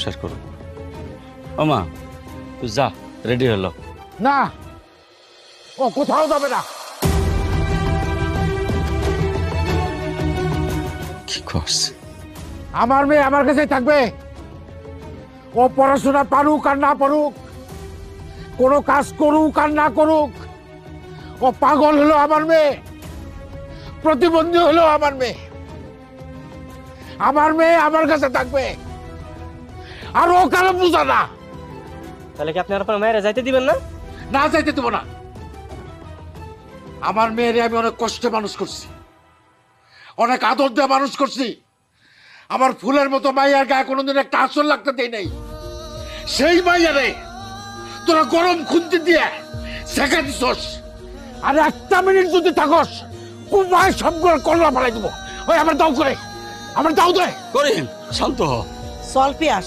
সংসার করো। ও মা, তুই যা, রেডি হলো। না, ও কোথাও যাবে না। কি করছে? আমার মেয়ে আমার কাছে থাকবে। ও পড়াশোনা পারুক আর না পারুক, কোনো কাজ করুক আর না করুক, ও পাগল হলো আমার মেয়ে, প্রতিবন্ধী হলো আমার মেয়ে। আমার মেয়ে আমার কাছে থাকবে, আর ও কারো বুঝা না। তাহলে কি আপনি আর আপনার মায়েরা যাইতে দিবেন না? না চাইতে দেবো না। আমার মেয়েরে আমি অনেক কষ্টে মানুষ করছি, অনেক আদর দিয়ে মানুষ করছি। আমার ফুলের মতো মাইয়ার গায়ে কোনোদিন একটা আসর লাগতে দেয় নাই। সেই মাইয়ারে তোরা গরম খুন্তি দিয়ে শেখা দিছস। আর একটা মিনিট যদি থাকস, কুমায় সবগুলো কল্লা ফেলাই দেবো। ওই আমার দাও করে, আমার দাও দেয়। করিম, শান্ত হ। চল পিয়াস,